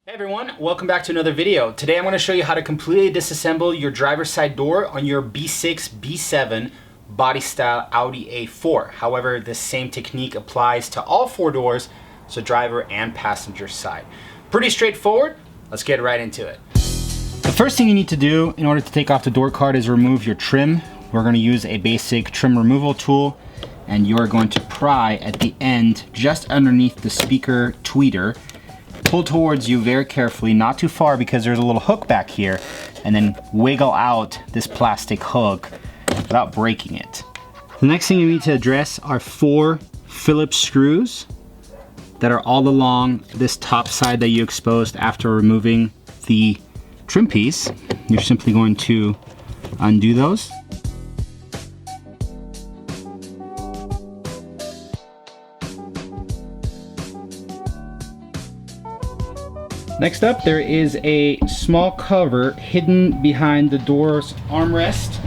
Hey everyone, welcome back to another video. Today I'm going to show you how to completely disassemble your driver's side door on your B6, B7 body style Audi A4. However, the same technique applies to all four doors, so driver and passenger side. Pretty straightforward. Let's get right into it. The first thing you need to do in order to take off the door card is remove your trim. We're going to use a basic trim removal tool, and you're going to pry at the end just underneath the speaker tweeter. Pull towards you very carefully, not too far because there's a little hook back here, and then wiggle out this plastic hook without breaking it. The next thing you need to address are 4 Phillips screws that are all along this top side that you exposed after removing the trim piece. You're simply going to undo those. Next up, there is a small cover hidden behind the door's armrest.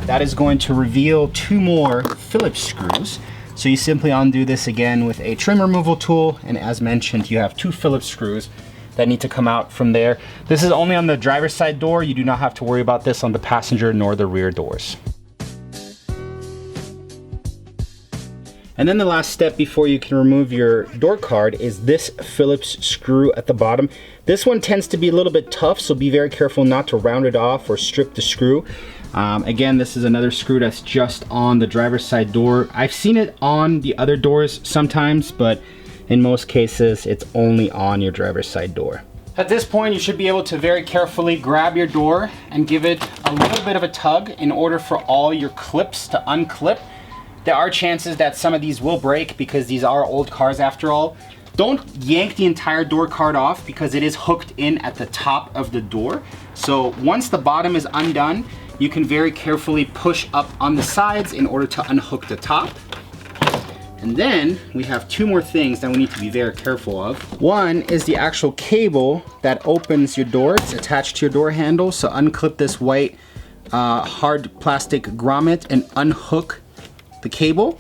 That is going to reveal 2 more Phillips screws. So you simply undo this again with a trim removal tool, and as mentioned, you have 2 Phillips screws that need to come out from there. This is only on the driver's side door. You do not have to worry about this on the passenger nor the rear doors. And then the last step before you can remove your door card is this Phillips screw at the bottom. This one tends to be a little bit tough, so be very careful not to round it off or strip the screw. Again, this is another screw that's just on the driver's side door. I've seen it on the other doors sometimes, but in most cases, it's only on your driver's side door. At this point, you should be able to very carefully grab your door and give it a little bit of a tug in order for all your clips to unclip. There are chances that some of these will break because these are old cars after all. Don't yank the entire door card off because it is hooked in at the top of the door. So once the bottom is undone, you can very carefully push up on the sides in order to unhook the top. And then we have 2 more things that we need to be very careful of. One is the actual cable that opens your door. It's attached to your door handle. So unclip this white hard plastic grommet and unhook the cable.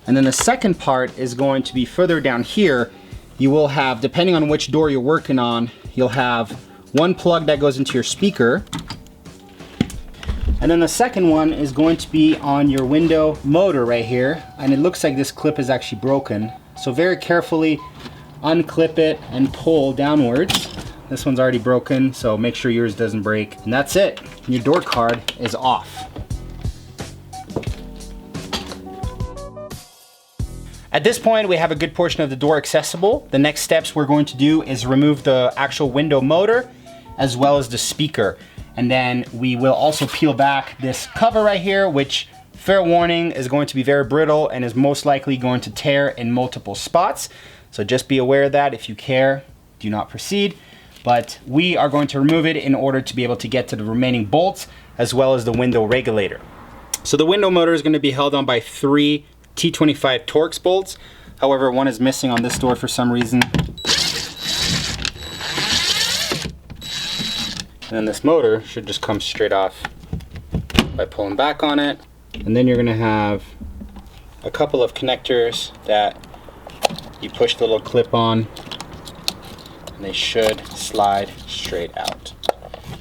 And then the second part is going to be further down here. You will have, depending on which door you're working on, you'll have one plug that goes into your speaker, and then the second one is going to be on your window motor right here, and it looks like this clip is actually broken. So very carefully unclip it and pull downwards. This one's already broken, so make sure yours doesn't break. And that's it. Your door card is off. At this point, we have a good portion of the door accessible. The next steps we're going to do is remove the actual window motor as well as the speaker. And then we will also peel back this cover right here, which, fair warning, is going to be very brittle and is most likely going to tear in multiple spots. So just be aware of that. If you care, do not proceed. But we are going to remove it in order to be able to get to the remaining bolts as well as the window regulator. So the window motor is going to be held on by 3 T45 Torx bolts. However, one is missing on this door for some reason. And then this motor should just come straight off by pulling back on it. And then you're gonna have a couple of connectors that you push the little clip on, and they should slide straight out.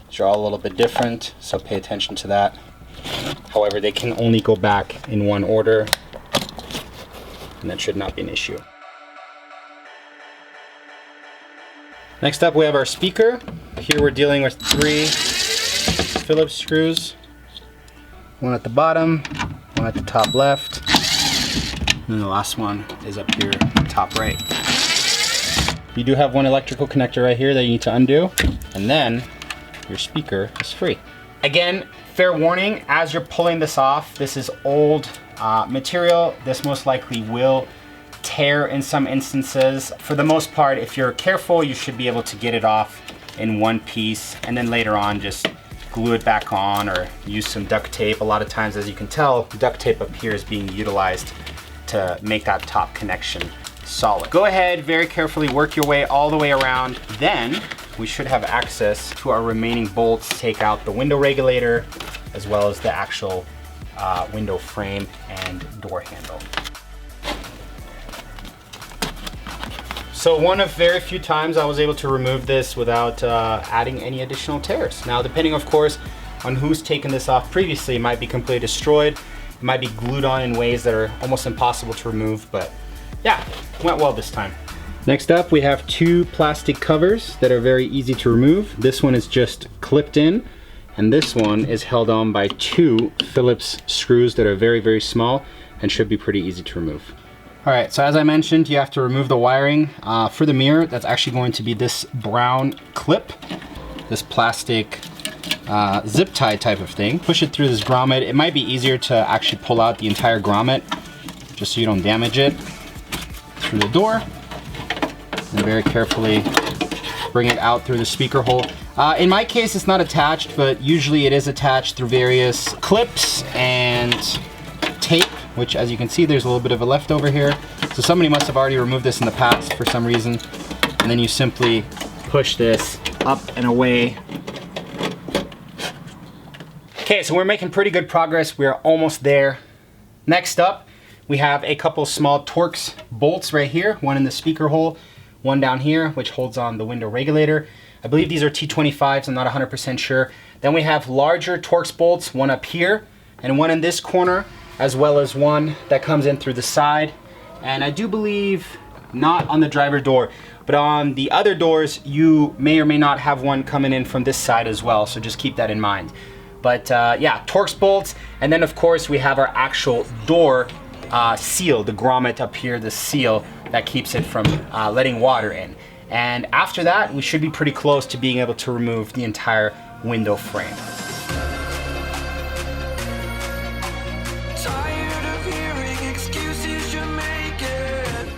These are all a little bit different, so pay attention to that. However, they can only go back in one order, and that should not be an issue. Next up, we have our speaker. Here we're dealing with 3 Phillips screws. One at the bottom, one at the top left, and the last one is up here, top right. You do have one electrical connector right here that you need to undo, and then your speaker is free. Again, fair warning, as you're pulling this off, this is old material. This most likely will tear in some instances. For the most part, if you're careful, you should be able to get it off in one piece, and then later on just glue it back on or use some duct tape. A lot of times, as you can tell, duct tape up here is being utilized to make that top connection solid. Go ahead, very carefully work your way all the way around. Then we should have access to our remaining bolts. Take out the window regulator as well as the actual window frame and door handle. So one of very few times I was able to remove this without adding any additional tears. Now, depending of course on who's taken this off previously, it might be completely destroyed. It might be glued on in ways that are almost impossible to remove, but yeah, went well this time. Next up, we have two plastic covers that are very easy to remove. This one is just clipped in, and this one is held on by two Phillips screws that are very, very small and should be pretty easy to remove. All right, so as I mentioned, you have to remove the wiring for the mirror. That's actually going to be this brown clip, this plastic zip tie type of thing. Push it through this grommet. It might be easier to actually pull out the entire grommet just so you don't damage it. Through the door, and very carefully bring it out through the speaker hole. In my case, it's not attached, but usually it is attached through various clips and tape, which as you can see, there's a little bit of a leftover here. So somebody must have already removed this in the past for some reason. And then you simply push this up and away. Okay, so we're making pretty good progress. We're almost there. Next up, we have a couple small Torx bolts right here, one in the speaker hole, one down here, which holds on the window regulator. I believe these are T45s, I'm not 100% sure. Then we have larger Torx bolts, one up here and one in this corner, as well as one that comes in through the side. And I do believe not on the driver door, but on the other doors, you may or may not have one coming in from this side as well, so just keep that in mind. But yeah, Torx bolts, and then of course we have our actual door seal, the grommet up here, the seal that keeps it from letting water in. And after that, we should be pretty close to being able to remove the entire window frame.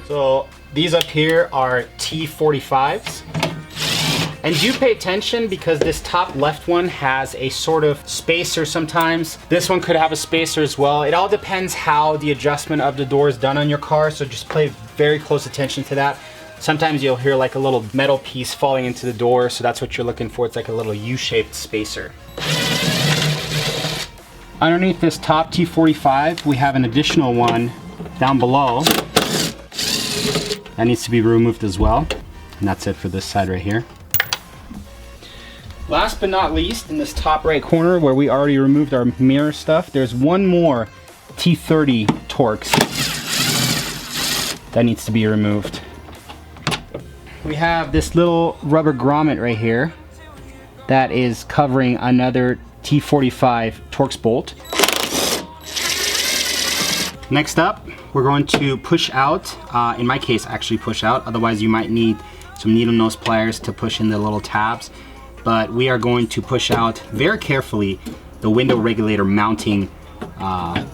So these up here are T45s. And do pay attention because this top left one has a sort of spacer sometimes. This one could have a spacer as well. It all depends how the adjustment of the door is done on your car, so just pay very close attention to that. Sometimes you'll hear like a little metal piece falling into the door, so that's what you're looking for. It's like a little U-shaped spacer. Underneath this top T45, we have an additional one down below. That needs to be removed as well. And that's it for this side right here. Last but not least, in this top right corner where we already removed our mirror stuff, there's one more T30 Torx that needs to be removed. We have this little rubber grommet right here that is covering another T45 Torx bolt. Next up, we're going to push out, in my case actually push out, otherwise you might need some needle nose pliers to push in the little tabs. But we are going to push out very carefully the window regulator mounting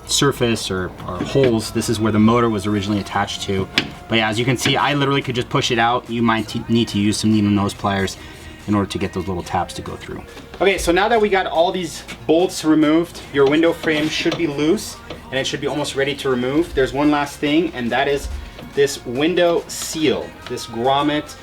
surface or holes. This is where the motor was originally attached to. But yeah, as you can see, I literally could just push it out. You might need to use some needle nose pliers in order to get those little tabs to go through. Okay, so now that we got all these bolts removed, your window frame should be loose and it should be almost ready to remove. There's one last thing, and that is this window seal, this grommet.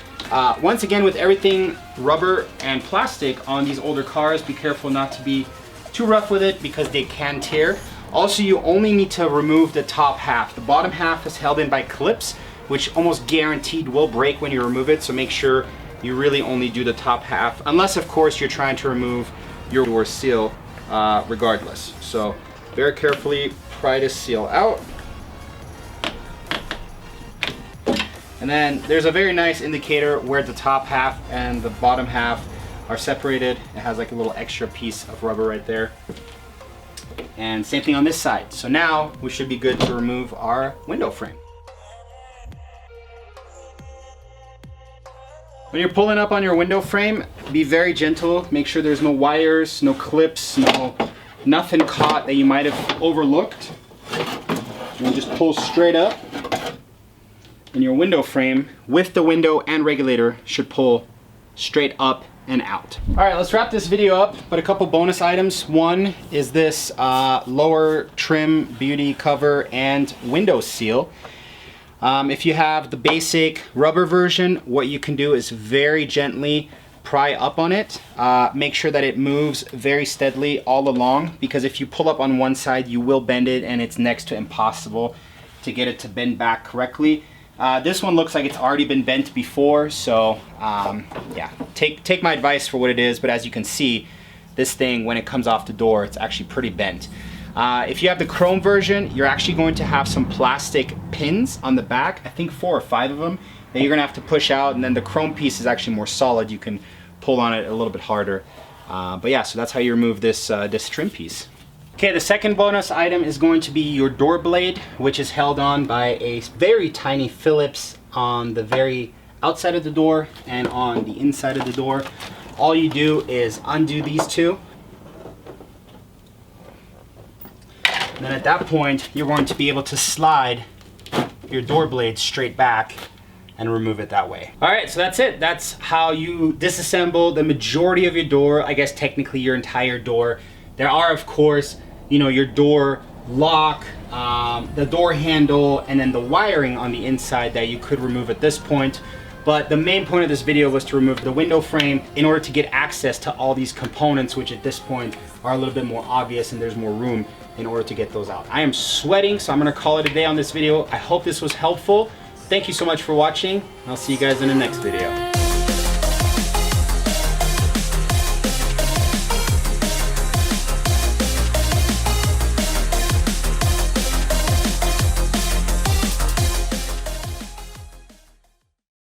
Once again, with everything rubber and plastic on these older cars, be careful not to be too rough with it because they can tear. Also, you only need to remove the top half. The bottom half is held in by clips, which almost guaranteed will break when you remove it, so make sure you really only do the top half, unless of course you're trying to remove your door seal regardless. So very carefully pry this seal out. And then there's a very nice indicator where the top half and the bottom half are separated. It has like a little extra piece of rubber right there. And same thing on this side. So now we should be good to remove our window frame. When you're pulling up on your window frame, be very gentle. Make sure there's no wires, no clips, nothing caught that you might have overlooked. And just pull straight up. And your window frame with the window and regulator should pull straight up and out. All right, let's wrap this video up, but a couple bonus items. One is this lower trim beauty cover and window seal. If you have the basic rubber version, what you can do is very gently pry up on it. Make sure that it moves very steadily all along, because if you pull up on one side, you will bend it and it's next to impossible to get it to bend back correctly. This one looks like it's already been bent before, so yeah, take my advice for what it is, but as you can see, this thing, when it comes off the door, it's actually pretty bent. If you have the chrome version, you're actually going to have some plastic pins on the back, I think 4 or 5 of them, that you're gonna have to push out, and then the chrome piece is actually more solid. You can pull on it a little bit harder. But yeah, so that's how you remove this, this trim piece. Okay, the second bonus item is going to be your door blade, which is held on by a very tiny Phillips on the very outside of the door and on the inside of the door. All you do is undo these two. And then at that point, you're going to be able to slide your door blade straight back and remove it that way. All right, so that's it. That's how you disassemble the majority of your door, I guess technically your entire door. There are, of course, you know, your door lock, the door handle, and then the wiring on the inside that you could remove at this point. But the main point of this video was to remove the window frame in order to get access to all these components, which at this point are a little bit more obvious and there's more room in order to get those out. I am sweating, so I'm gonna call it a day on this video. I hope this was helpful. Thank you so much for watching. I'll see you guys in the next video.